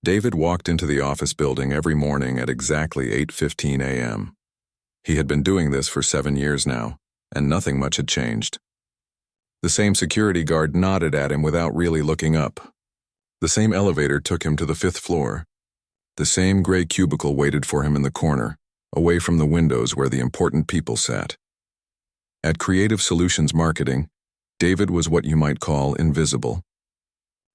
David walked into the office building every morning at exactly 8:15 a.m. He had been doing this for 7 years now, and nothing much had changed. The same security guard nodded at him without really looking up. The same elevator took him to the 5th floor. The same gray cubicle waited for him in the corner, away from the windows where the important people sat. At Creative Solutions Marketing, David was what you might call invisible.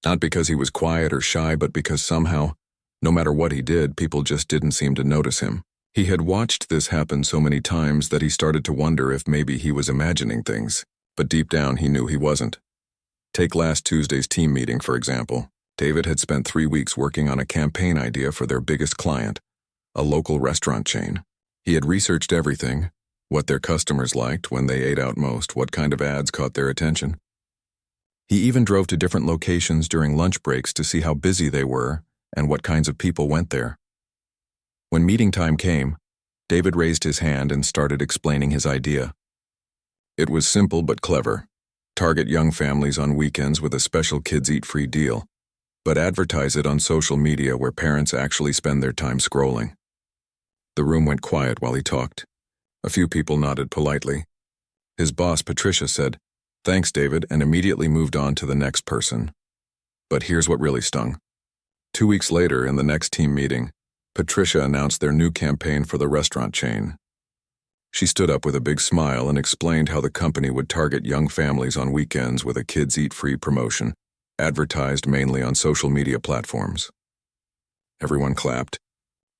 Not because he was quiet or shy, but because somehow, no matter what he did, people just didn't seem to notice him. He had watched this happen so many times that he started to wonder if maybe he was imagining things, but deep down he knew he wasn't. Take last Tuesday's team meeting, for example. David had spent 3 weeks working on a campaign idea for their biggest client, a local restaurant chain. He had researched everything, what their customers liked when they ate out most, what kind of ads caught their attention. He even drove to different locations during lunch breaks to see how busy they were and what kinds of people went there. When meeting time came, David raised his hand and started explaining his idea. It was simple but clever. Target young families on weekends with a special kids eat free deal, but advertise it on social media where parents actually spend their time scrolling. The room went quiet while he talked. A few people nodded politely. His boss, Patricia, said, "Thanks, David," and immediately moved on to the next person. But here's what really stung. 2 weeks later, in the next team meeting, Patricia announced their new campaign for the restaurant chain. She stood up with a big smile and explained how the company would target young families on weekends with a kids eat free promotion, advertised mainly on social media platforms. Everyone clapped.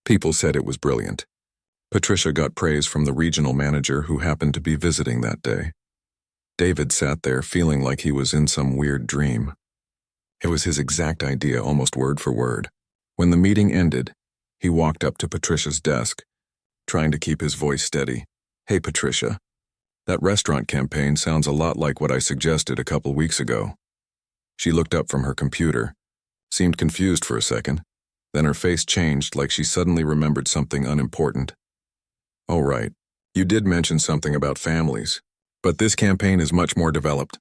People said it was brilliant. Patricia got praise from the regional manager who happened to be visiting that day. David sat there feeling like he was in some weird dream. It was his exact idea, almost word for word. When the meeting ended, he walked up to Patricia's desk, trying to keep his voice steady. "Hey, Patricia, that restaurant campaign sounds a lot like what I suggested a couple weeks ago." She looked up from her computer, seemed confused for a second, then her face changed like she suddenly remembered something unimportant. "Oh, right. You did mention something about families. But this campaign is much more developed.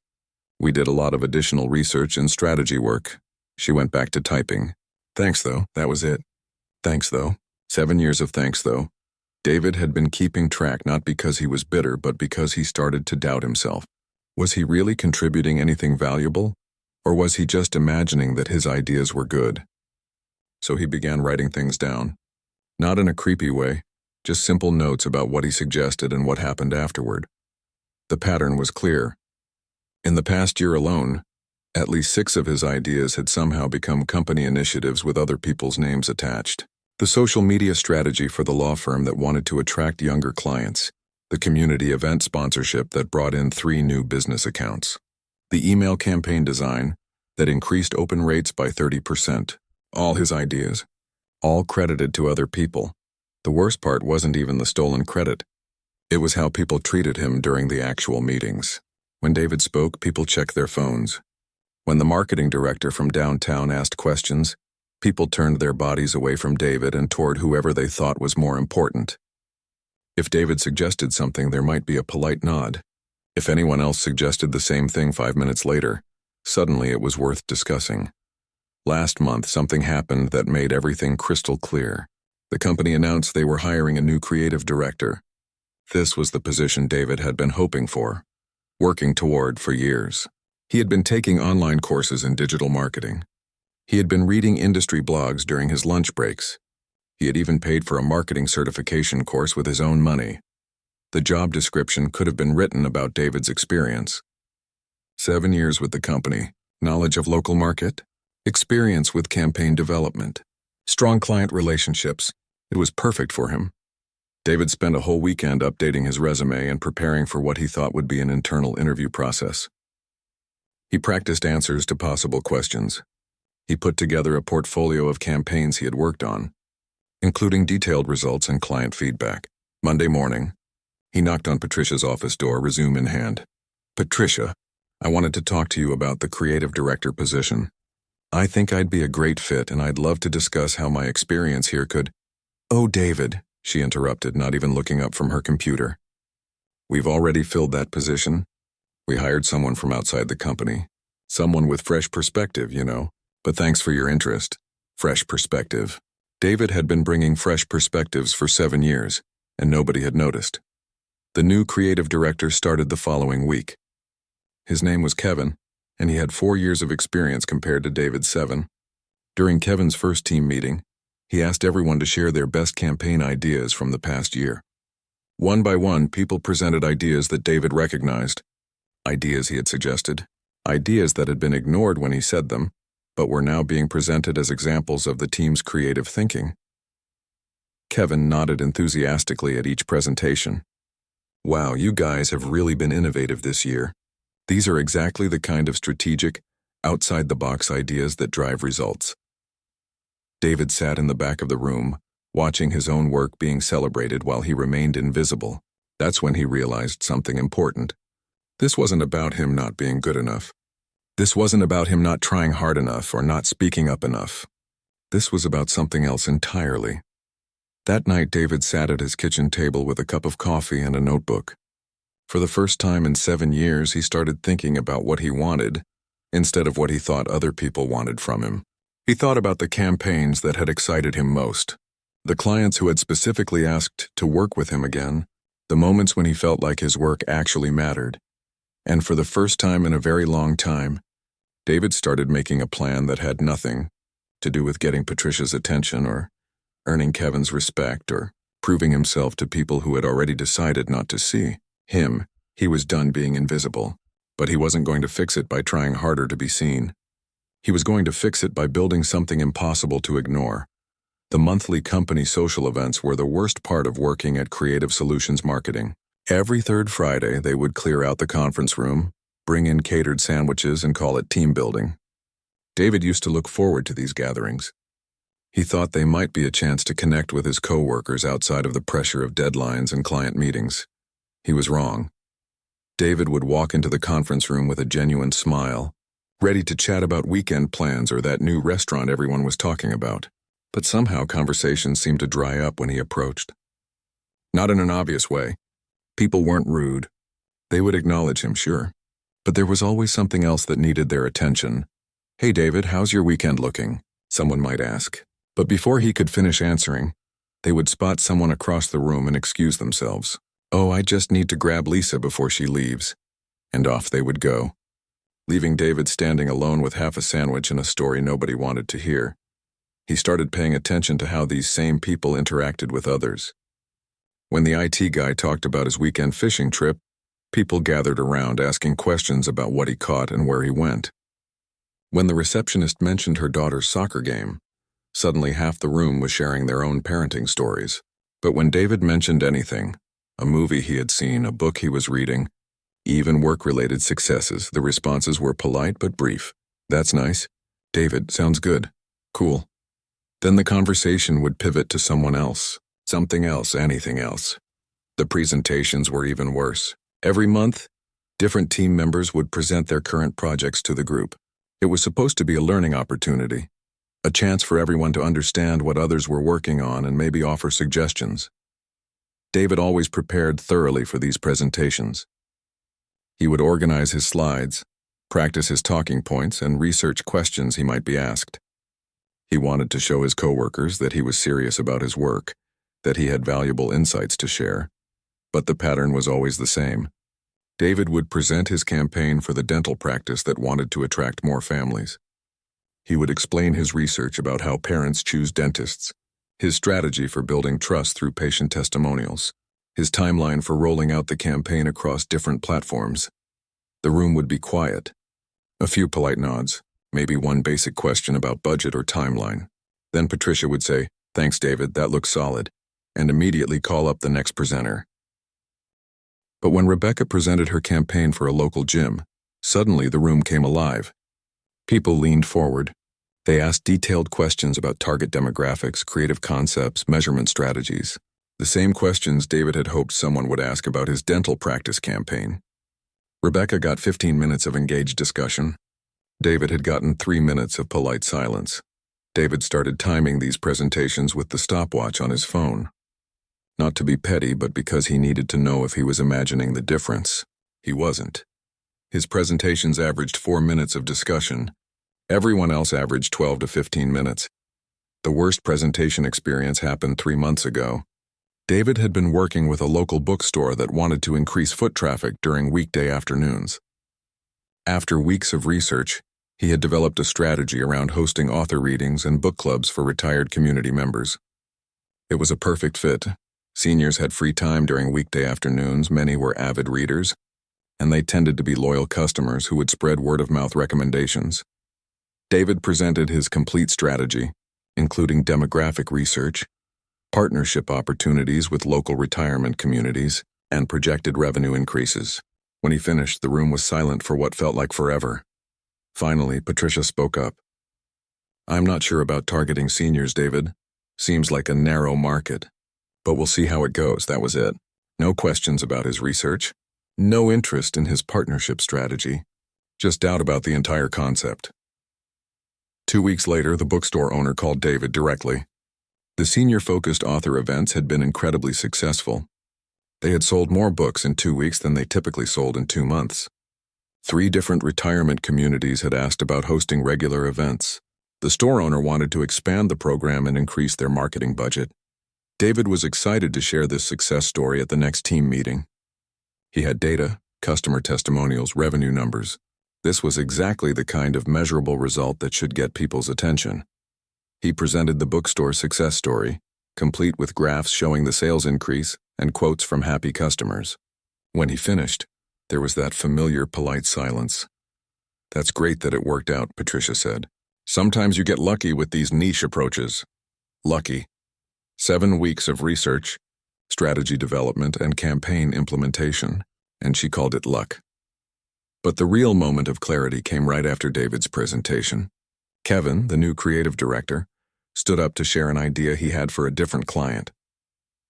We did a lot of additional research and strategy work." She went back to typing. "Thanks, though. That was it. Thanks, though." 7 years of thanks, though. David had been keeping track not because he was bitter, but because he started to doubt himself. Was he really contributing anything valuable? Or was he just imagining that his ideas were good? So he began writing things down. Not in a creepy way, just simple notes about what he suggested and what happened afterward. The pattern was clear. In the past year alone, at least 6 of his ideas had somehow become company initiatives with other people's names attached. The social media strategy for the law firm that wanted to attract younger clients. The community event sponsorship that brought in 3 new business accounts. The email campaign design that increased open rates by 30%. All his ideas. All credited to other people. The worst part wasn't even the stolen credit. It was how people treated him during the actual meetings. When David spoke, people checked their phones. When the marketing director from downtown asked questions, people turned their bodies away from David and toward whoever they thought was more important. If David suggested something, there might be a polite nod. If anyone else suggested the same thing 5 minutes later, suddenly it was worth discussing. Last month, something happened that made everything crystal clear. The company announced they were hiring a new creative director. This was the position David had been hoping for, working toward for years. He had been taking online courses in digital marketing. He had been reading industry blogs during his lunch breaks. He had even paid for a marketing certification course with his own money. The job description could have been written about David's experience. 7 years with the company, knowledge of local market, experience with campaign development, strong client relationships. It was perfect for him. David spent a whole weekend updating his resume and preparing for what he thought would be an internal interview process. He practiced answers to possible questions. He put together a portfolio of campaigns he had worked on, including detailed results and client feedback. Monday morning, he knocked on Patricia's office door, resume in hand. "Patricia, I wanted to talk to you about the creative director position. I think I'd be a great fit, and I'd love to discuss how my experience here could—" "Oh, David," she interrupted, not even looking up from her computer. "We've already filled that position. We hired someone from outside the company. Someone with fresh perspective, you know. But thanks for your interest. Fresh perspective. David had been bringing fresh perspectives for 7 years, and nobody had noticed. The new creative director started the following week. His name was Kevin, and he had 4 years of experience compared to David's 7. During Kevin's first team meeting, he asked everyone to share their best campaign ideas from the past year. One by one, people presented ideas that David recognized, ideas he had suggested, ideas that had been ignored when he said them, but were now being presented as examples of the team's creative thinking. Kevin nodded enthusiastically at each presentation. Wow, you guys have really been innovative this year. These are exactly the kind of strategic, outside-the-box ideas that drive results. David sat in the back of the room, watching his own work being celebrated while he remained invisible. That's when he realized something important. This wasn't about him not being good enough. This wasn't about him not trying hard enough or not speaking up enough. This was about something else entirely. That night, David sat at his kitchen table with a cup of coffee and a notebook. For the first time in 7 years, he started thinking about what he wanted, instead of what he thought other people wanted from him. He thought about the campaigns that had excited him most, the clients who had specifically asked to work with him again, the moments when he felt like his work actually mattered. And for the first time in a very long time, David started making a plan that had nothing to do with getting Patricia's attention or earning Kevin's respect or proving himself to people who had already decided not to see him. He was done being invisible, but he wasn't going to fix it by trying harder to be seen. He was going to fix it by building something impossible to ignore. The monthly company social events were the worst part of working at Creative Solutions Marketing. Every third Friday, they would clear out the conference room, bring in catered sandwiches, and call it team building. David used to look forward to these gatherings. He thought they might be a chance to connect with his coworkers outside of the pressure of deadlines and client meetings. He was wrong. David would walk into the conference room with a genuine smile, ready to chat about weekend plans or that new restaurant everyone was talking about. But somehow conversations seemed to dry up when he approached. Not in an obvious way. People weren't rude. They would acknowledge him, sure. But there was always something else that needed their attention. "Hey David, how's your weekend looking?" someone might ask. But before he could finish answering, they would spot someone across the room and excuse themselves. "Oh, I just need to grab Lisa before she leaves." And off they would go, leaving David standing alone with half a sandwich and a story nobody wanted to hear. He started paying attention to how these same people interacted with others. When the IT guy talked about his weekend fishing trip, people gathered around asking questions about what he caught and where he went. When the receptionist mentioned her daughter's soccer game, suddenly half the room was sharing their own parenting stories. But when David mentioned anything, a movie he had seen, a book he was reading, even work-related successes, the responses were polite but brief. "That's nice. David, sounds good. Cool." Then the conversation would pivot to someone else, something else, anything else. The presentations were even worse. Every month, different team members would present their current projects to the group. It was supposed to be a learning opportunity, a chance for everyone to understand what others were working on and maybe offer suggestions. David always prepared thoroughly for these presentations. He would organize his slides, practice his talking points, and research questions he might be asked. He wanted to show his coworkers that he was serious about his work, that he had valuable insights to share. But the pattern was always the same. David would present his campaign for the dental practice that wanted to attract more families. He would explain his research about how parents choose dentists, his strategy for building trust through patient testimonials, his timeline for rolling out the campaign across different platforms. The room would be quiet. A few polite nods, maybe one basic question about budget or timeline. Then Patricia would say, "Thanks, David, that looks solid," and immediately call up the next presenter. But when Rebecca presented her campaign for a local gym, suddenly the room came alive. People leaned forward. They asked detailed questions about target demographics, creative concepts, measurement strategies. The same questions David had hoped someone would ask about his dental practice campaign. Rebecca got 15 minutes of engaged discussion. David had gotten 3 minutes of polite silence. David started timing these presentations with the stopwatch on his phone. Not to be petty, but because he needed to know if he was imagining the difference. He wasn't. His presentations averaged 4 minutes of discussion. Everyone else averaged 12 to 15 minutes. The worst presentation experience happened 3 months ago. David had been working with a local bookstore that wanted to increase foot traffic during weekday afternoons. After weeks of research, he had developed a strategy around hosting author readings and book clubs for retired community members. It was a perfect fit. Seniors had free time during weekday afternoons, many were avid readers, and they tended to be loyal customers who would spread word-of-mouth recommendations. David presented his complete strategy, including demographic research, partnership opportunities with local retirement communities, and projected revenue increases. When he finished, the room was silent for what felt like forever. Finally, Patricia spoke up. "I'm not sure about targeting seniors, David. Seems like a narrow market. But we'll see how it goes," that was it. No questions about his research. No interest in his partnership strategy. Just doubt about the entire concept. 2 weeks later, the bookstore owner called David directly. The senior-focused author events had been incredibly successful. They had sold more books in 2 weeks than they typically sold in 2 months. 3 different retirement communities had asked about hosting regular events. The store owner wanted to expand the program and increase their marketing budget. David was excited to share this success story at the next team meeting. He had data, customer testimonials, revenue numbers. This was exactly the kind of measurable result that should get people's attention. He presented the bookstore success story, complete with graphs showing the sales increase and quotes from happy customers. When he finished, there was that familiar, polite silence. "That's great that it worked out," Patricia said. "Sometimes you get lucky with these niche approaches." Lucky. 7 weeks of research, strategy development, and campaign implementation, and she called it luck. But the real moment of clarity came right after David's presentation. Kevin, the new creative director, stood up to share an idea he had for a different client.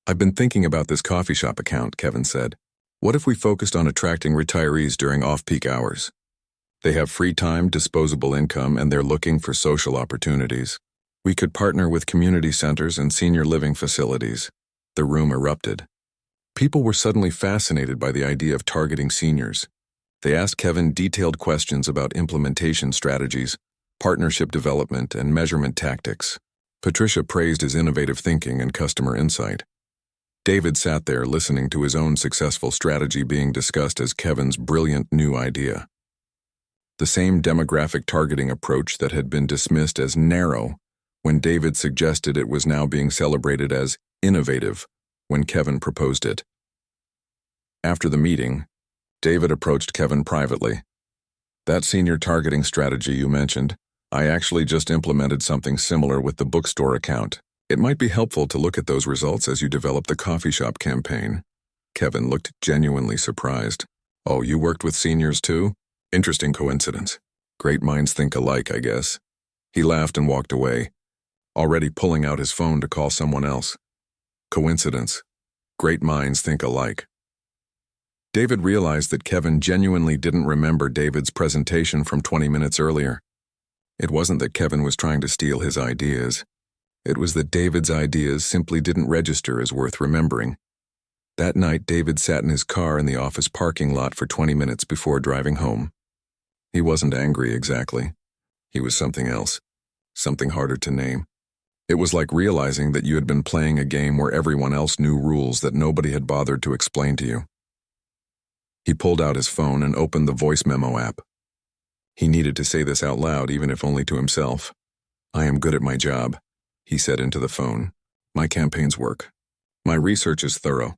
"I've been thinking about this coffee shop account," Kevin said. "What if we focused on attracting retirees during off-peak hours? They have free time, disposable income, and they're looking for social opportunities. We could partner with community centers and senior living facilities." The room erupted. People were suddenly fascinated by the idea of targeting seniors. They asked Kevin detailed questions about implementation strategies, partnership development, and measurement tactics. Patricia praised his innovative thinking and customer insight. David sat there listening to his own successful strategy being discussed as Kevin's brilliant new idea. The same demographic targeting approach that had been dismissed as narrow when David suggested it was now being celebrated as innovative when Kevin proposed it. After the meeting, David approached Kevin privately. "That senior targeting strategy you mentioned, I actually just implemented something similar with the bookstore account. It might be helpful to look at those results as you develop the coffee shop campaign." Kevin looked genuinely surprised. "Oh, you worked with seniors too? Interesting coincidence. Great minds think alike, I guess." He laughed and walked away, already pulling out his phone to call someone else. Coincidence. Great minds think alike. David realized that Kevin genuinely didn't remember David's presentation from 20 minutes earlier. It wasn't that Kevin was trying to steal his ideas. It was that David's ideas simply didn't register as worth remembering. That night, David sat in his car in the office parking lot for 20 minutes before driving home. He wasn't angry exactly. He was something else, something harder to name. It was like realizing that you had been playing a game where everyone else knew rules that nobody had bothered to explain to you. He pulled out his phone and opened the voice memo app. He needed to say this out loud, even if only to himself. "I am good at my job," he said into the phone. "My campaigns work. My research is thorough.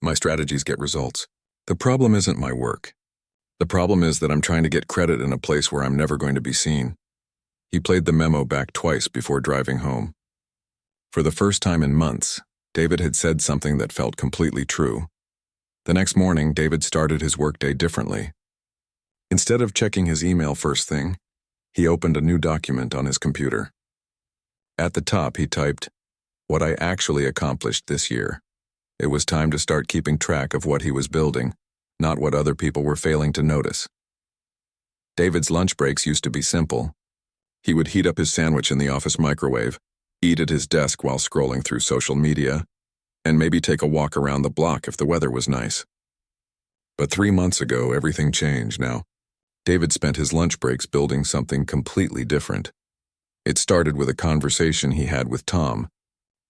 My strategies get results. The problem isn't my work. The problem is that I'm trying to get credit in a place where I'm never going to be seen." He played the memo back twice before driving home. For the first time in months, David had said something that felt completely true. The next morning, David started his workday differently. Instead of checking his email first thing, he opened a new document on his computer. At the top, he typed, "What I actually accomplished this year." It was time to start keeping track of what he was building, not what other people were failing to notice. David's lunch breaks used to be simple. He would heat up his sandwich in the office microwave, eat at his desk while scrolling through social media, and maybe take a walk around the block if the weather was nice. But 3 months ago, everything changed now. David spent his lunch breaks building something completely different. It started with a conversation he had with Tom,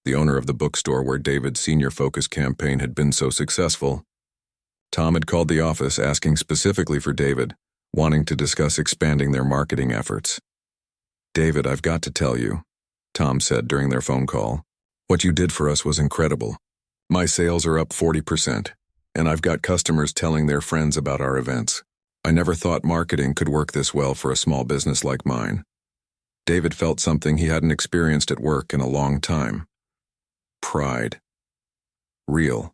the owner of the bookstore where David's senior focus campaign had been so successful. Tom had called the office asking specifically for David, wanting to discuss expanding their marketing efforts. "David, I've got to tell you," Tom said during their phone call, "what you did for us was incredible. My sales are up 40%, and I've got customers telling their friends about our events. I never thought marketing could work this well for a small business like mine." David felt something he hadn't experienced at work in a long time. Pride. Real.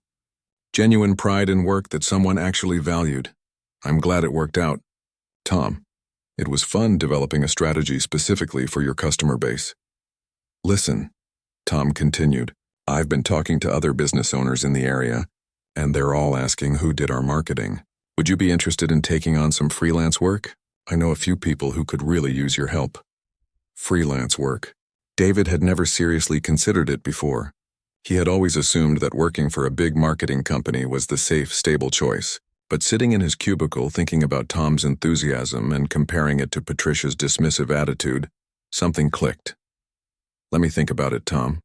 Genuine pride in work that someone actually valued. "I'm glad it worked out, Tom. It was fun developing a strategy specifically for your customer base." "Listen," Tom continued, "I've been talking to other business owners in the area, and they're all asking who did our marketing. Would you be interested in taking on some freelance work? I know a few people who could really use your help." Freelance work. David had never seriously considered it before. He had always assumed that working for a big marketing company was the safe, stable choice. But sitting in his cubicle thinking about Tom's enthusiasm and comparing it to Patricia's dismissive attitude, something clicked. "Let me think about it, Tom.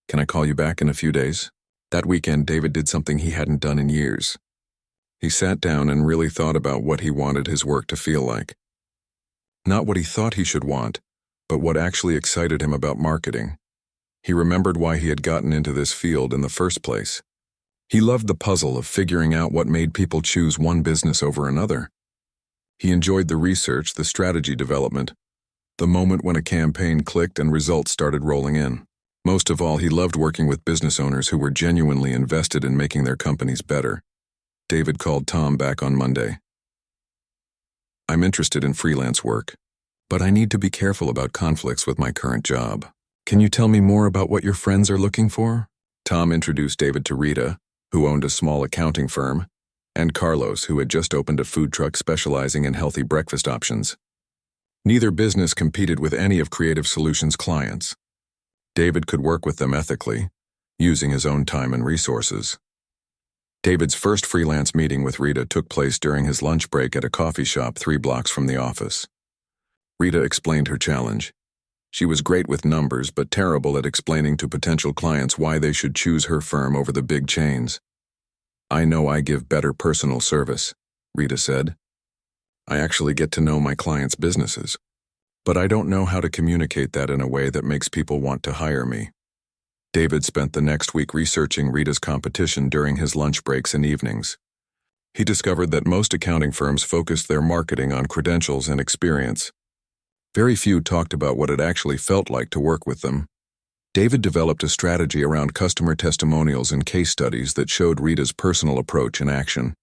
Can I call you back in a few days?" That weekend, David did something he hadn't done in years. He sat down and really thought about what he wanted his work to feel like. Not what he thought he should want, but what actually excited him about marketing. He remembered why he had gotten into this field in the first place. He loved the puzzle of figuring out what made people choose one business over another. He enjoyed the research, the strategy development, the moment when a campaign clicked and results started rolling in. Most of all, he loved working with business owners who were genuinely invested in making their companies better. David called Tom back on Monday. "I'm interested in freelance work, but I need to be careful about conflicts with my current job. Can you tell me more about what your friends are looking for?" Tom introduced David to Rita, who owned a small accounting firm, and Carlos, who had just opened a food truck specializing in healthy breakfast options. Neither business competed with any of Creative Solutions' clients. David could work with them ethically, using his own time and resources. David's first freelance meeting with Rita took place during his lunch break at a coffee shop 3 blocks from the office. Rita explained her challenge. She was great with numbers but terrible at explaining to potential clients why they should choose her firm over the big chains. "I know I give better personal service," Rita said. "I actually get to know my clients' businesses. But I don't know how to communicate that in a way that makes people want to hire me." David spent the next week researching Rita's competition during his lunch breaks and evenings. He discovered that most accounting firms focused their marketing on credentials and experience. Very few talked about what it actually felt like to work with them. David developed a strategy around customer testimonials and case studies that showed Rita's personal approach in action.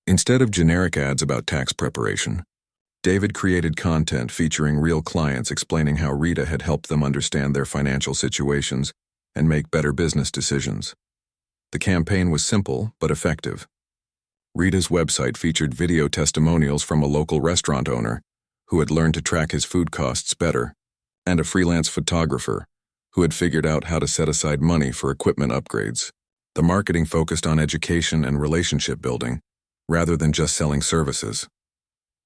Instead of generic ads about tax preparation, David created content featuring real clients explaining how Rita had helped them understand their financial situations and make better business decisions. The campaign was simple but effective. Rita's website featured video testimonials from a local restaurant owner who had learned to track his food costs better, and a freelance photographer who had figured out how to set aside money for equipment upgrades. The marketing focused on education and relationship building, rather than just selling services.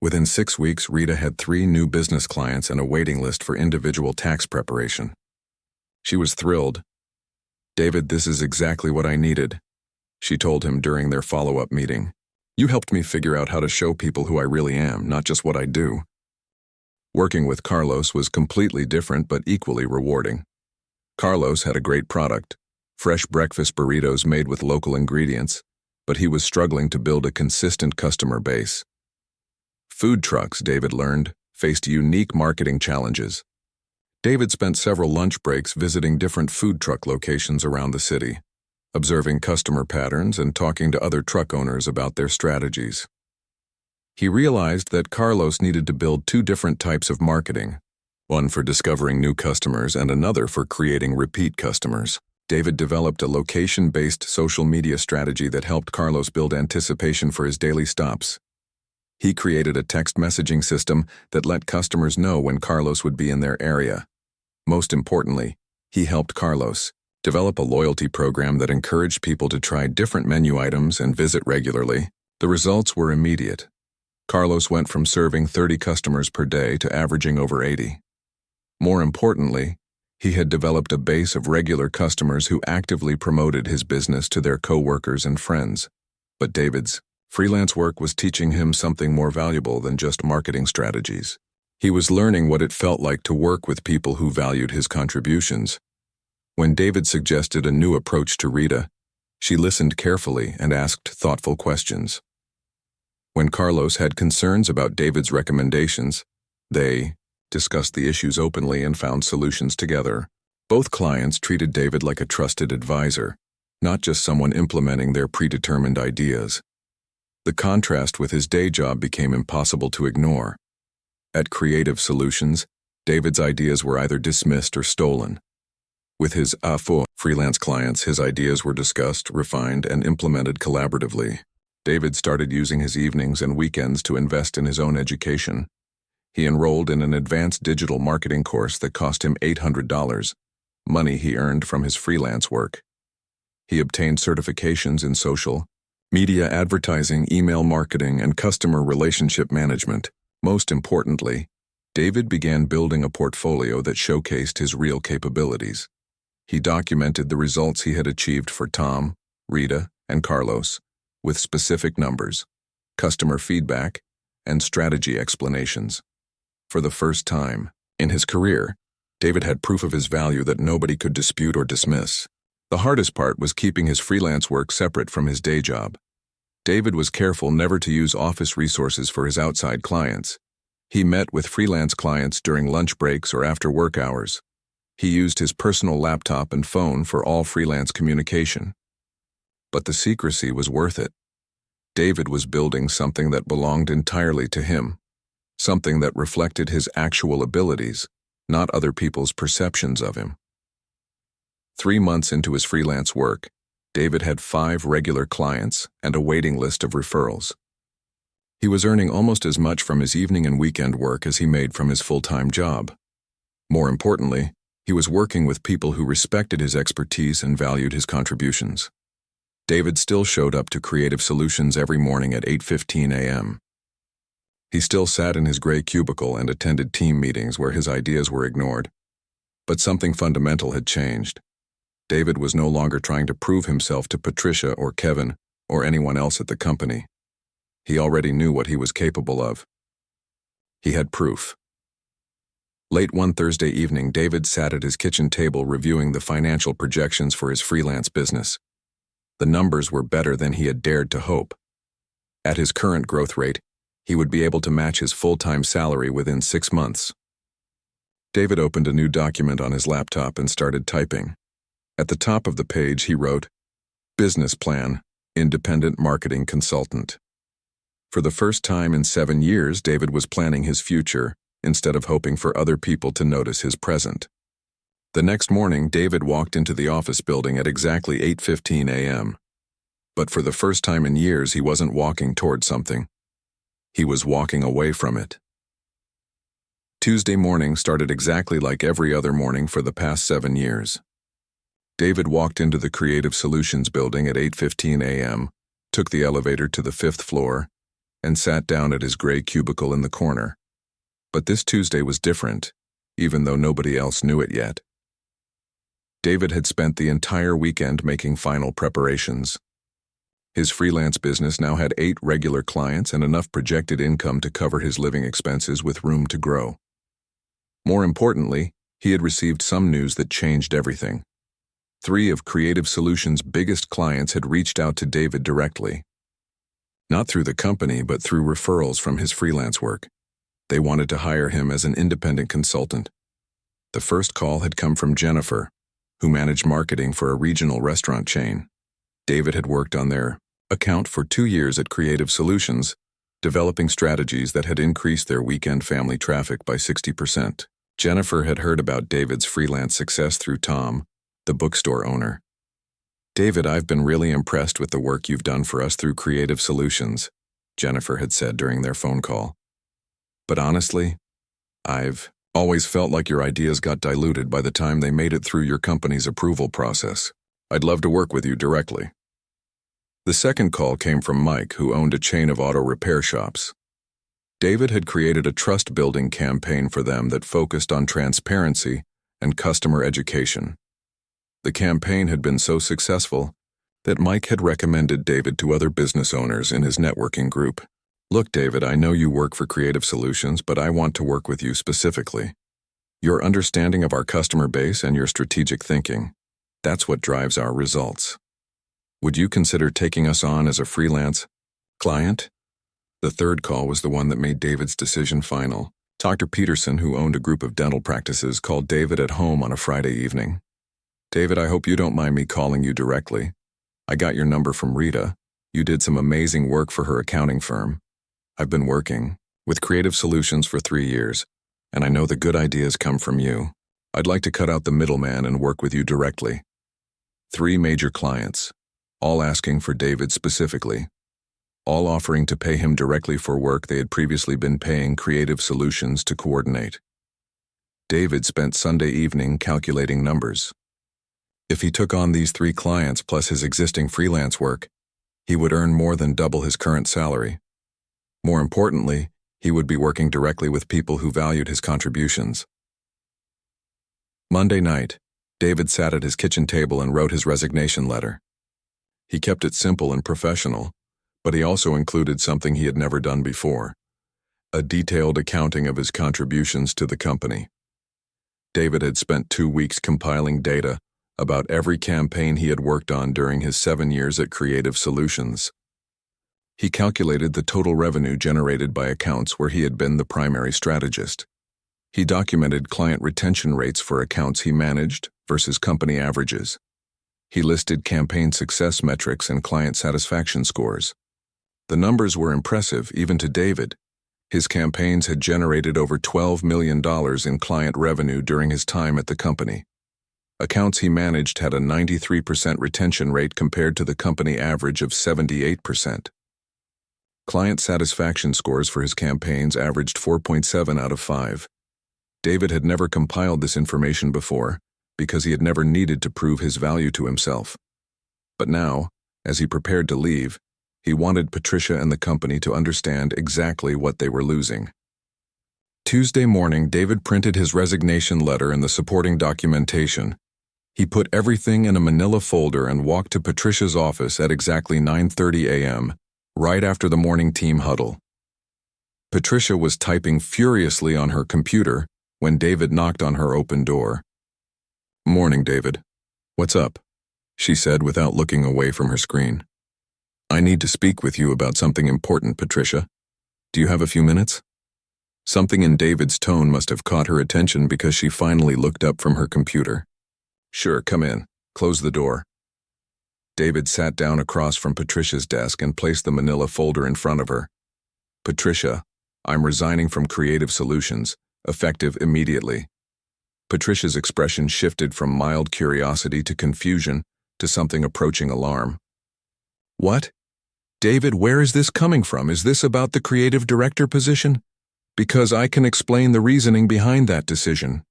Within 6 weeks, Rita had 3 new business clients and a waiting list for individual tax preparation. She was thrilled. "David, this is exactly what I needed," she told him during their follow-up meeting. "You helped me figure out how to show people who I really am, not just what I do." Working with Carlos was completely different but equally rewarding. Carlos had a great product, fresh breakfast burritos made with local ingredients, but he was struggling to build a consistent customer base. Food trucks, David learned, faced unique marketing challenges. David spent several lunch breaks visiting different food truck locations around the city, observing customer patterns and talking to other truck owners about their strategies. He realized that Carlos needed to build 2 different types of marketing, one for discovering new customers and another for creating repeat customers. David developed a location-based social media strategy that helped Carlos build anticipation for his daily stops. He created a text messaging system that let customers know when Carlos would be in their area. Most importantly, he helped Carlos develop a loyalty program that encouraged people to try different menu items and visit regularly. The results were immediate. Carlos went from serving 30 customers per day to averaging over 80. More importantly, he had developed a base of regular customers who actively promoted his business to their coworkers and friends. But David's freelance work was teaching him something more valuable than just marketing strategies. He was learning what it felt like to work with people who valued his contributions. When David suggested a new approach to Rita, she listened carefully and asked thoughtful questions. When Carlos had concerns about David's recommendations, they discussed the issues openly and found solutions together. Both clients treated David like a trusted advisor, not just someone implementing their predetermined ideas. The contrast with his day job became impossible to ignore. At Creative Solutions, David's ideas were either dismissed or stolen. With his freelance clients, his ideas were discussed, refined, and implemented collaboratively. David started using his evenings and weekends to invest in his own education. He enrolled in an advanced digital marketing course that cost him $800, money he earned from his freelance work. He obtained certifications in social media advertising, email marketing, and customer relationship management. Most importantly, David began building a portfolio that showcased his real capabilities. He documented the results he had achieved for Tom, Rita, and Carlos, with specific numbers, customer feedback, and strategy explanations. For the first time in his career, David had proof of his value that nobody could dispute or dismiss. The hardest part was keeping his freelance work separate from his day job. David was careful never to use office resources for his outside clients. He met with freelance clients during lunch breaks or after work hours. He used his personal laptop and phone for all freelance communication. But the secrecy was worth it. David was building something that belonged entirely to him, something that reflected his actual abilities, not other people's perceptions of him. 3 months into his freelance work, David had 5 regular clients and a waiting list of referrals. He was earning almost as much from his evening and weekend work as he made from his full-time job. More importantly, he was working with people who respected his expertise and valued his contributions. David still showed up to Creative Solutions every morning at 8:15 a.m. He still sat in his gray cubicle and attended team meetings where his ideas were ignored. But something fundamental had changed. David was no longer trying to prove himself to Patricia or Kevin or anyone else at the company. He already knew what he was capable of. He had proof. Late one Thursday evening, David sat at his kitchen table reviewing the financial projections for his freelance business. The numbers were better than he had dared to hope. At his current growth rate, he would be able to match his full-time salary within 6 months. David opened a new document on his laptop and started typing. At the top of the page, he wrote, "Business Plan, Independent Marketing Consultant." For the first time in 7 years, David was planning his future instead of hoping for other people to notice his present. The next morning, David walked into the office building at exactly 8:15 a.m. But for the first time in years, he wasn't walking toward something. He was walking away from it. Tuesday morning started exactly like every other morning for the past 7 years. David walked into the Creative Solutions building at 8:15 a.m., took the elevator to the 5th floor, and sat down at his gray cubicle in the corner. But this Tuesday was different, even though nobody else knew it yet. David had spent the entire weekend making final preparations. His freelance business now had 8 regular clients and enough projected income to cover his living expenses with room to grow. More importantly, he had received some news that changed everything. 3 of Creative Solutions' biggest clients had reached out to David directly. Not through the company, but through referrals from his freelance work. They wanted to hire him as an independent consultant. The first call had come from Jennifer, who managed marketing for a regional restaurant chain. David had worked on their account for 2 years at Creative Solutions, developing strategies that had increased their weekend family traffic by 60%. Jennifer had heard about David's freelance success through Tom, the bookstore owner. "David, I've been really impressed with the work you've done for us through Creative Solutions," Jennifer had said during their phone call. "But honestly, I've always felt like your ideas got diluted by the time they made it through your company's approval process. I'd love to work with you directly." The second call came from Mike, who owned a chain of auto repair shops. David had created a trust-building campaign for them that focused on transparency and customer education. The campaign had been so successful that Mike had recommended David to other business owners in his networking group. Look, David, I know you work for Creative Solutions, but I want to work with you specifically. Your understanding of our customer base and your strategic thinking, that's what drives our results. Would you consider taking us on as a freelance client? The third call was the one that made David's decision final. Dr. Peterson, who owned a group of dental practices, called David at home on a Friday evening. David, I hope you don't mind me calling you directly. I got your number from Rita. You did some amazing work for her accounting firm. I've been working with Creative Solutions for 3 years, and I know the good ideas come from you. I'd like to cut out the middleman and work with you directly. 3 major clients, all asking for David specifically, all offering to pay him directly for work they had previously been paying Creative Solutions to coordinate. David spent Sunday evening calculating numbers. If he took on these 3 clients plus his existing freelance work, he would earn more than double his current salary. More importantly, he would be working directly with people who valued his contributions. Monday night, David sat at his kitchen table and wrote his resignation letter. He kept it simple and professional, but he also included something he had never done before: a detailed accounting of his contributions to the company. David had spent 2 weeks compiling data about every campaign he had worked on during his 7 years at Creative Solutions. He calculated the total revenue generated by accounts where he had been the primary strategist. He documented client retention rates for accounts he managed versus company averages. He listed campaign success metrics and client satisfaction scores. The numbers were impressive, even to David. His campaigns had generated over $12 million in client revenue during his time at the company. Accounts he managed had a 93% retention rate compared to the company average of 78%. Client satisfaction scores for his campaigns averaged 4.7 out of 5. David had never compiled this information before because he had never needed to prove his value to himself. But now, as he prepared to leave, he wanted Patricia and the company to understand exactly what they were losing. Tuesday morning, David printed his resignation letter and the supporting documentation. He put everything in a manila folder and walked to Patricia's office at exactly 9:30 a.m., right after the morning team huddle. Patricia was typing furiously on her computer when David knocked on her open door. "Morning, David. What's up?" she said without looking away from her screen. "I need to speak with you about something important, Patricia. Do you have a few minutes?" Something in David's tone must have caught her attention because she finally looked up from her computer. "Sure, come in. Close the door." David sat down across from Patricia's desk and placed the manila folder in front of her. "Patricia, I'm resigning from Creative Solutions, effective immediately." Patricia's expression shifted from mild curiosity to confusion to something approaching alarm. "What? David, where is this coming from? Is this about the creative director position? Because I can explain the reasoning behind that decision."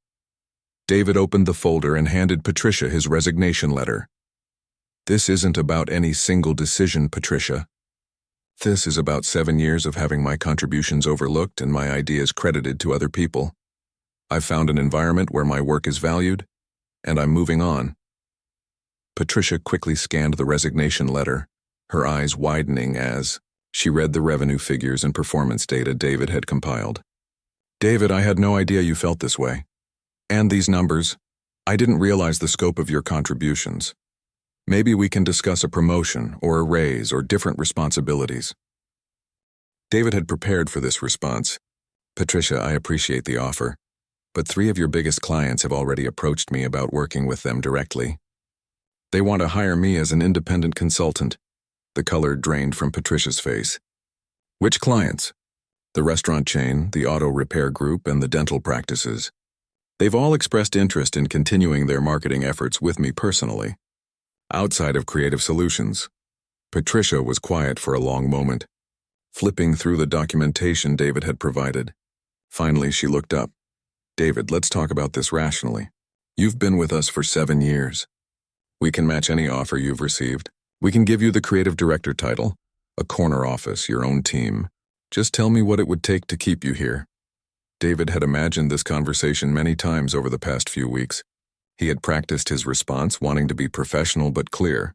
David opened the folder and handed Patricia his resignation letter. "This isn't about any single decision, Patricia. This is about 7 years of having my contributions overlooked and my ideas credited to other people. I've found an environment where my work is valued, and I'm moving on." Patricia quickly scanned the resignation letter, her eyes widening as she read the revenue figures and performance data David had compiled. "David, I had no idea you felt this way. And these numbers, I didn't realize the scope of your contributions. Maybe we can discuss a promotion or a raise or different responsibilities." David had prepared for this response. "Patricia, I appreciate the offer, but 3 of your biggest clients have already approached me about working with them directly. They want to hire me as an independent consultant." The color drained from Patricia's face. "Which clients?" "The restaurant chain, the auto repair group, and the dental practices. They've all expressed interest in continuing their marketing efforts with me personally. Outside of Creative Solutions." Patricia was quiet for a long moment, flipping through the documentation David had provided. Finally, she looked up. "David, let's talk about this rationally. You've been with us for 7 years. We can match any offer you've received. We can give you the creative director title, a corner office, your own team, Just tell me what it would take to keep you here. David had imagined this conversation many times over the past few weeks. He had practiced his response, wanting to be professional but clear.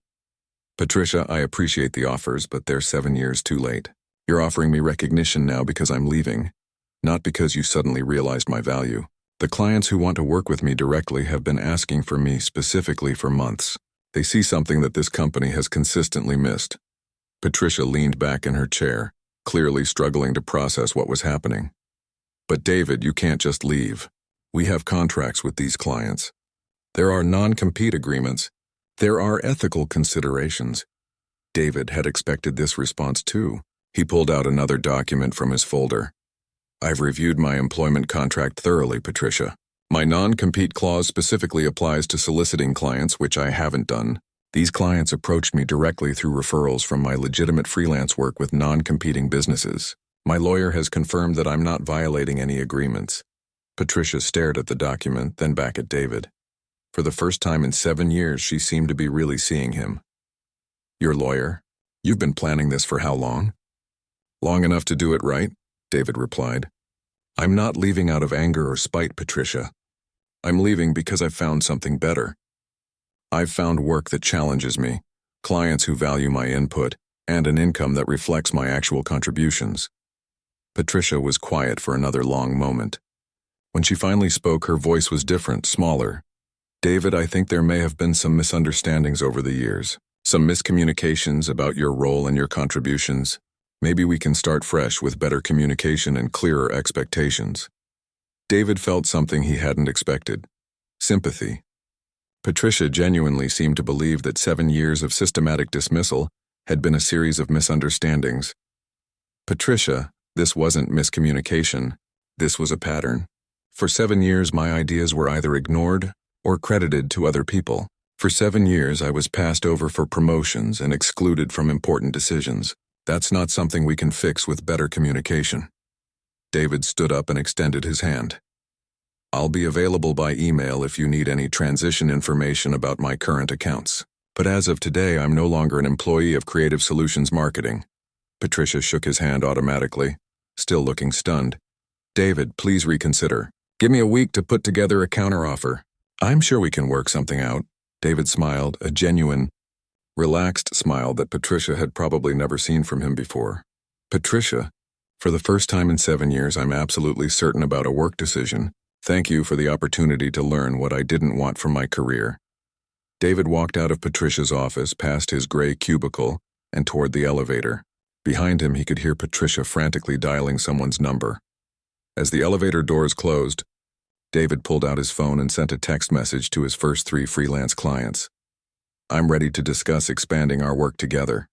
Patricia, I appreciate the offers, but they're 7 years too late. You're offering me recognition now because I'm leaving, not because you suddenly realized my value. The clients who want to work with me directly have been asking for me specifically for months. They see something that this company has consistently missed. Patricia leaned back in her chair, clearly struggling to process what was happening. But David, you can't just leave. We have contracts with these clients. There are non-compete agreements. There are ethical considerations. David had expected this response too. He pulled out another document from his folder. I've reviewed my employment contract thoroughly, Patricia. My non-compete clause specifically applies to soliciting clients, which I haven't done. These clients approached me directly through referrals from my legitimate freelance work with non-competing businesses. My lawyer has confirmed that I'm not violating any agreements. Patricia stared at the document, then back at David. For the first time in 7 years, she seemed to be really seeing him. Your lawyer? You've been planning this for how long? Long enough to do it right, David replied. I'm not leaving out of anger or spite, Patricia. I'm leaving because I've found something better. I've found work that challenges me, clients who value my input, and an income that reflects my actual contributions. Patricia was quiet for another long moment. When she finally spoke, her voice was different, smaller. David, I think there may have been some misunderstandings over the years, some miscommunications about your role and your contributions. Maybe we can start fresh with better communication and clearer expectations. David felt something he hadn't expected. Sympathy. Patricia genuinely seemed to believe that 7 years of systematic dismissal had been a series of misunderstandings. Patricia, this wasn't miscommunication. This was a pattern. For 7 years, my ideas were either ignored or credited to other people. For 7 years, I was passed over for promotions and excluded from important decisions. That's not something we can fix with better communication. David stood up and extended his hand. I'll be available by email if you need any transition information about my current accounts. But as of today, I'm no longer an employee of Creative Solutions Marketing. Patricia shook his hand automatically, still looking stunned. David, please reconsider. Give me a week to put together a counteroffer. I'm sure we can work something out. David smiled, a genuine, relaxed smile that Patricia had probably never seen from him before. Patricia, for the first time in 7 years, I'm absolutely certain about a work decision. Thank you for the opportunity to learn what I didn't want from my career. David walked out of Patricia's office, past his gray cubicle, and toward the elevator. Behind him, he could hear Patricia frantically dialing someone's number. As the elevator doors closed, David pulled out his phone and sent a text message to his first 3 freelance clients. I'm ready to discuss expanding our work together.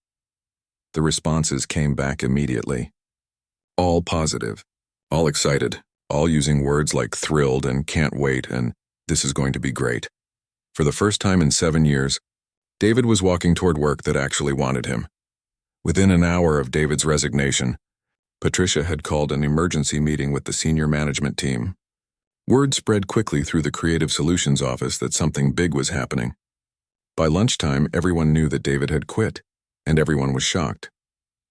The responses came back immediately. All positive, all excited, all using words like thrilled and can't wait and this is going to be great. For the first time in 7 years, David was walking toward work that actually wanted him. Within an hour of David's resignation, Patricia had called an emergency meeting with the senior management team. Word spread quickly through the Creative Solutions office that something big was happening. By lunchtime, everyone knew that David had quit, and everyone was shocked.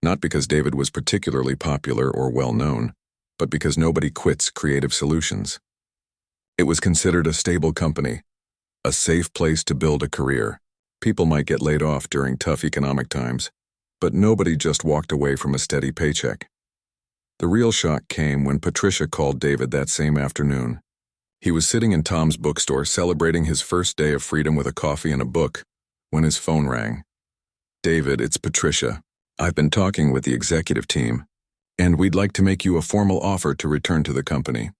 Not because David was particularly popular or well-known, but because nobody quits Creative Solutions. It was considered a stable company, a safe place to build a career. People might get laid off during tough economic times, but nobody just walked away from a steady paycheck. The real shock came when Patricia called David that same afternoon. He was sitting in Tom's bookstore celebrating his first day of freedom with a coffee and a book when his phone rang. David, it's Patricia. I've been talking with the executive team, and we'd like to make you a formal offer to return to the company.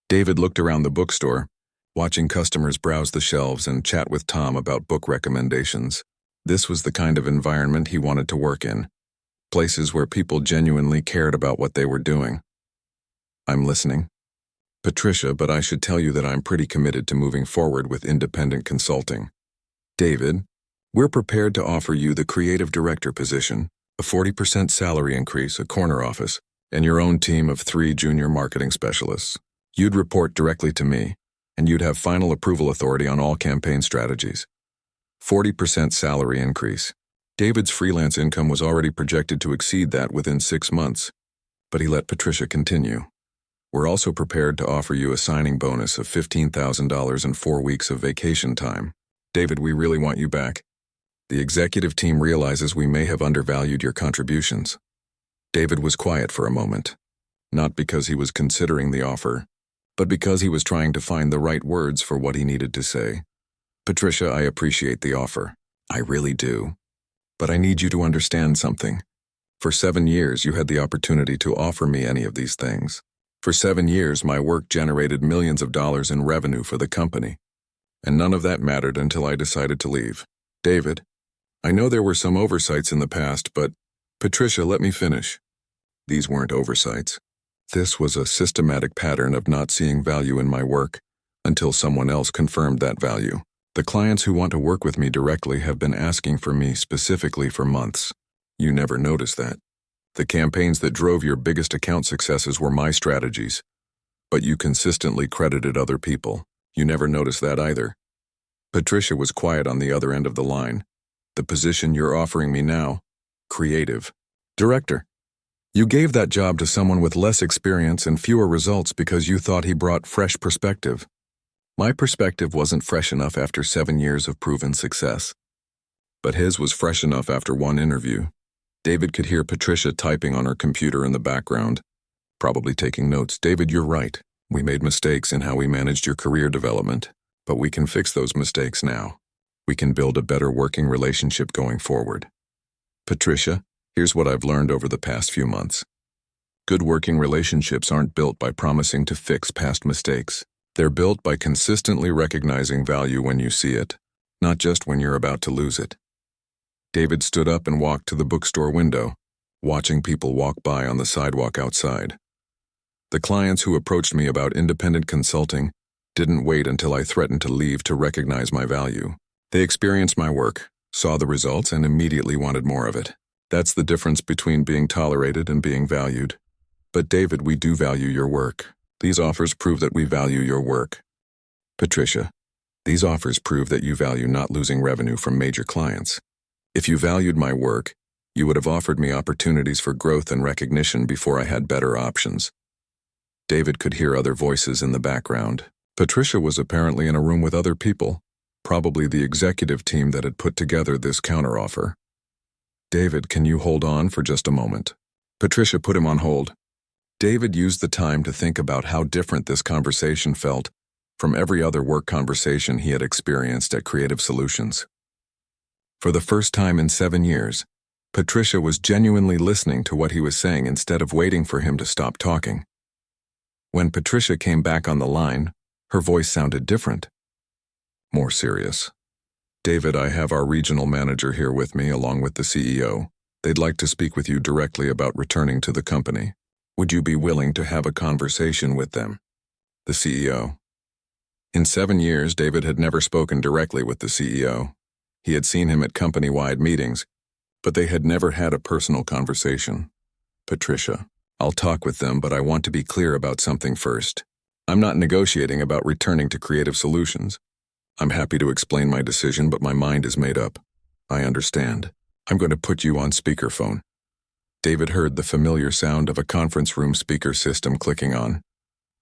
David looked around the bookstore, watching customers browse the shelves and chat with Tom about book recommendations. This was the kind of environment he wanted to work in, places where people genuinely cared about what they were doing. I'm listening. Patricia, but I should tell you that I'm pretty committed to moving forward with independent consulting. David, we're prepared to offer you the creative director position, a 40% salary increase, a corner office, and your own team of 3 junior marketing specialists. You'd report directly to me, and you'd have final approval authority on all campaign strategies. 40% salary increase. David's freelance income was already projected to exceed that within 6 months. But he let Patricia continue. We're also prepared to offer you a signing bonus of $15,000 and 4 weeks of vacation time. David, we really want you back. The executive team realizes we may have undervalued your contributions. David was quiet for a moment, not because he was considering the offer, but because he was trying to find the right words for what he needed to say. Patricia, I appreciate the offer. I really do. But I need you to understand something. For 7 years, you had the opportunity to offer me any of these things. For 7 years, my work generated millions of dollars in revenue for the company. And none of that mattered until I decided to leave. David, I know there were some oversights in the past, but Patricia, let me finish. These weren't oversights. This was a systematic pattern of not seeing value in my work until someone else confirmed that value. The clients who want to work with me directly have been asking for me specifically for months. You never noticed that. The campaigns that drove your biggest account successes were my strategies. But you consistently credited other people. You never noticed that either. Patricia was quiet on the other end of the line. The position you're offering me now, creative director. You gave that job to someone with less experience and fewer results because you thought he brought fresh perspective. My perspective wasn't fresh enough after 7 years of proven success. But his was fresh enough after one interview. David could hear Patricia typing on her computer in the background, probably taking notes. David, you're right. We made mistakes in how we managed your career development, but we can fix those mistakes now. We can build a better working relationship going forward. Patricia, here's what I've learned over the past few months. Good working relationships aren't built by promising to fix past mistakes. They're built by consistently recognizing value when you see it, not just when you're about to lose it. David stood up and walked to the bookstore window, watching people walk by on the sidewalk outside. The clients who approached me about independent consulting didn't wait until I threatened to leave to recognize my value. They experienced my work, saw the results, and immediately wanted more of it. That's the difference between being tolerated and being valued. But David, we do value your work. These offers prove that we value your work. Patricia, these offers prove that you value not losing revenue from major clients. If you valued my work, you would have offered me opportunities for growth and recognition before I had better options. David could hear other voices in the background. Patricia was apparently in a room with other people, probably the executive team that had put together this counteroffer. David, can you hold on for just a moment? Patricia put him on hold. David used the time to think about how different this conversation felt from every other work conversation he had experienced at Creative Solutions. For the first time in 7 years, Patricia was genuinely listening to what he was saying instead of waiting for him to stop talking. When Patricia came back on the line, her voice sounded different, more serious. David, I have our regional manager here with me along with the CEO. They'd like to speak with you directly about returning to the company. Would you be willing to have a conversation with them? The CEO. In 7 years, David had never spoken directly with the CEO. He had seen him at company-wide meetings, but they had never had a personal conversation. Patricia, I'll talk with them, but I want to be clear about something first. I'm not negotiating about returning to Creative Solutions. I'm happy to explain my decision, but my mind is made up. I understand. I'm going to put you on speakerphone. David heard the familiar sound of a conference room speaker system clicking on.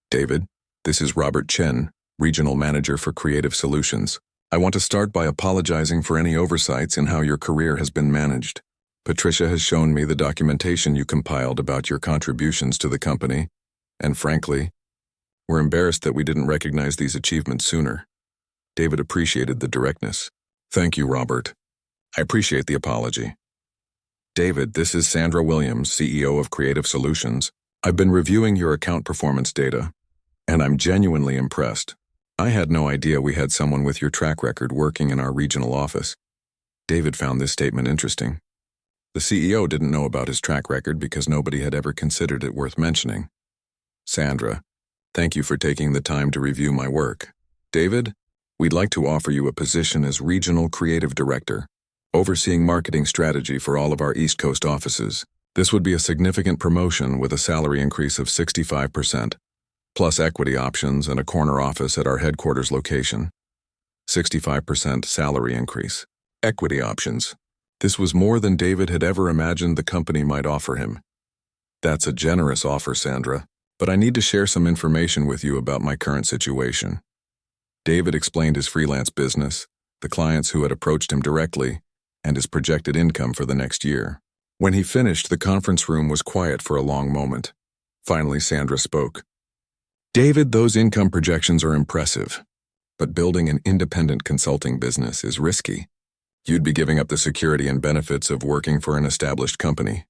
David, this is Robert Chen, Regional Manager for Creative Solutions. I want to start by apologizing for any oversights in how your career has been managed. Patricia has shown me the documentation you compiled about your contributions to the company, and frankly, we're embarrassed that we didn't recognize these achievements sooner. David appreciated the directness. Thank you, Robert. I appreciate the apology. David, this is Sandra Williams, CEO of Creative Solutions. I've been reviewing your account performance data, and I'm genuinely impressed. I had no idea we had someone with your track record working in our regional office. David found this statement interesting. The CEO didn't know about his track record because nobody had ever considered it worth mentioning. Sandra, thank you for taking the time to review my work. David, we'd like to offer you a position as Regional Creative Director, overseeing marketing strategy for all of our East Coast offices. This would be a significant promotion with a salary increase of 65%. Plus equity options and a corner office at our headquarters location. 65% salary increase. Equity options. This was more than David had ever imagined the company might offer him. That's a generous offer, Sandra, but I need to share some information with you about my current situation. David explained his freelance business, the clients who had approached him directly, and his projected income for the next year. When he finished, the conference room was quiet for a long moment. Finally, Sandra spoke. David, those income projections are impressive, but building an independent consulting business is risky. You'd be giving up the security and benefits of working for an established company.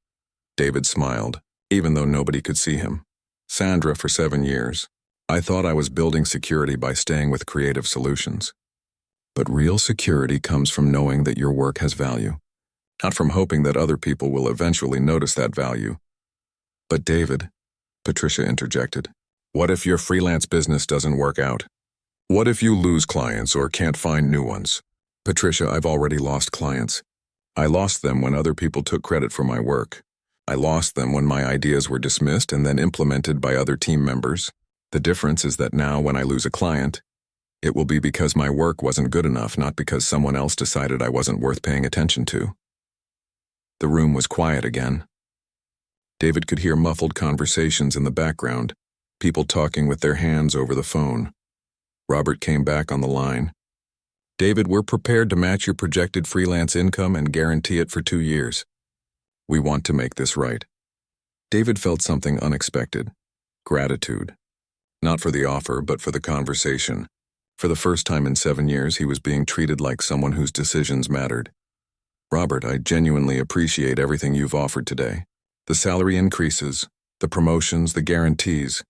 David smiled, even though nobody could see him. Sandra, for 7 years, I thought I was building security by staying with creative solutions. But real security comes from knowing that your work has value, not from hoping that other people will eventually notice that value. But David, Patricia interjected, what if your freelance business doesn't work out? What if you lose clients or can't find new ones? Patricia, I've already lost clients. I lost them when other people took credit for my work. I lost them when my ideas were dismissed and then implemented by other team members. The difference is that now when I lose a client, it will be because my work wasn't good enough, not because someone else decided I wasn't worth paying attention to. The room was quiet again. David could hear muffled conversations in the background, people talking with their hands over the phone. Robert came back on the line. David, we're prepared to match your projected freelance income and guarantee it for 2 years. We want to make this right. David felt something unexpected. Gratitude. Not for the offer, but for the conversation. For the first time in 7 years, he was being treated like someone whose decisions mattered. Robert, I genuinely appreciate everything you've offered today. The salary increases, the promotions, the guarantees.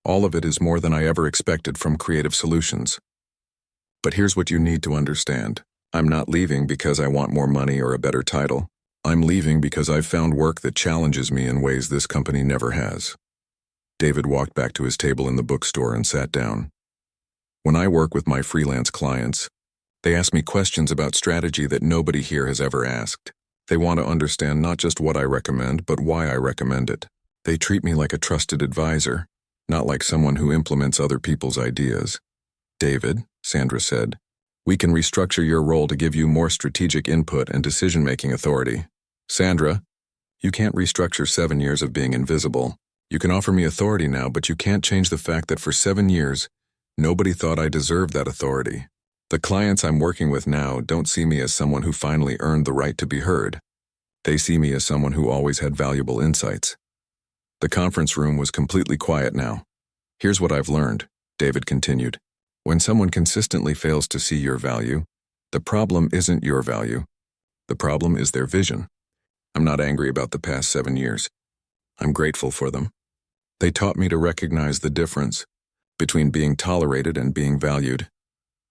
All of it is more than I ever expected from Creative Solutions. But here's what you need to understand. I'm not leaving because I want more money or a better title. I'm leaving because I've found work that challenges me in ways this company never has. David walked back to his table in the bookstore and sat down. When I work with my freelance clients, they ask me questions about strategy that nobody here has ever asked. They want to understand not just what I recommend, but why I recommend it. They treat me like a trusted advisor, not like someone who implements other people's ideas. David, Sandra said, we can restructure your role to give you more strategic input and decision-making authority. Sandra, you can't restructure 7 years of being invisible. You can offer me authority now, but you can't change the fact that for 7 years, nobody thought I deserved that authority. The clients I'm working with now don't see me as someone who finally earned the right to be heard. They see me as someone who always had valuable insights. The conference room was completely quiet now. Here's what I've learned, David continued. When someone consistently fails to see your value, the problem isn't your value. The problem is their vision. I'm not angry about the past 7 years. I'm grateful for them. They taught me to recognize the difference between being tolerated and being valued.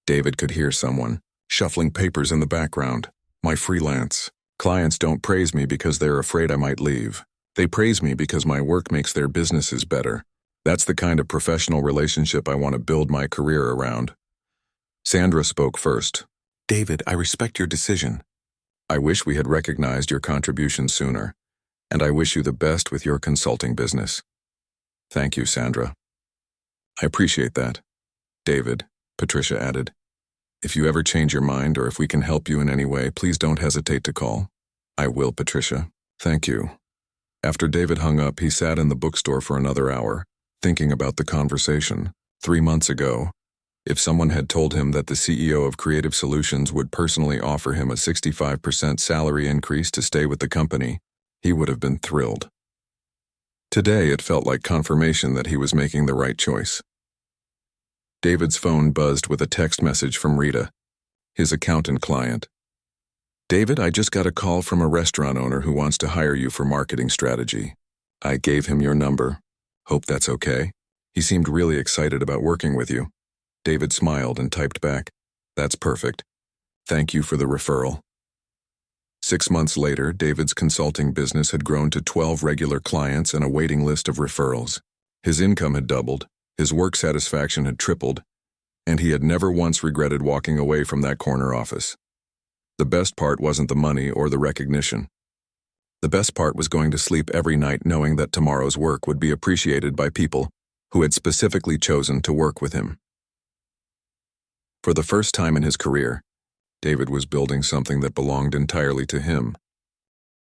David could hear someone shuffling papers in the background. My freelance clients don't praise me because they're afraid I might leave. They praise me because my work makes their businesses better. That's the kind of professional relationship I want to build my career around. Sandra spoke first. David, I respect your decision. I wish we had recognized your contribution sooner, and I wish you the best with your consulting business. Thank you, Sandra. I appreciate that. David, Patricia added. If you ever change your mind or if we can help you in any way, please don't hesitate to call. I will, Patricia. Thank you. After David hung up, he sat in the bookstore for another hour, thinking about the conversation. 3 months ago, if someone had told him that the CEO of Creative Solutions would personally offer him a 65% salary increase to stay with the company, he would have been thrilled. Today, it felt like confirmation that he was making the right choice. David's phone buzzed with a text message from Rita, his accountant client. David, I just got a call from a restaurant owner who wants to hire you for marketing strategy. I gave him your number. Hope that's okay. He seemed really excited about working with you. David smiled and typed back, That's perfect. Thank you for the referral. 6 months later, David's consulting business had grown to 12 regular clients and a waiting list of referrals. His income had doubled, his work satisfaction had tripled, and he had never once regretted walking away from that corner office. The best part wasn't the money or the recognition. The best part was going to sleep every night knowing that tomorrow's work would be appreciated by people who had specifically chosen to work with him. For the first time in his career, David was building something that belonged entirely to him.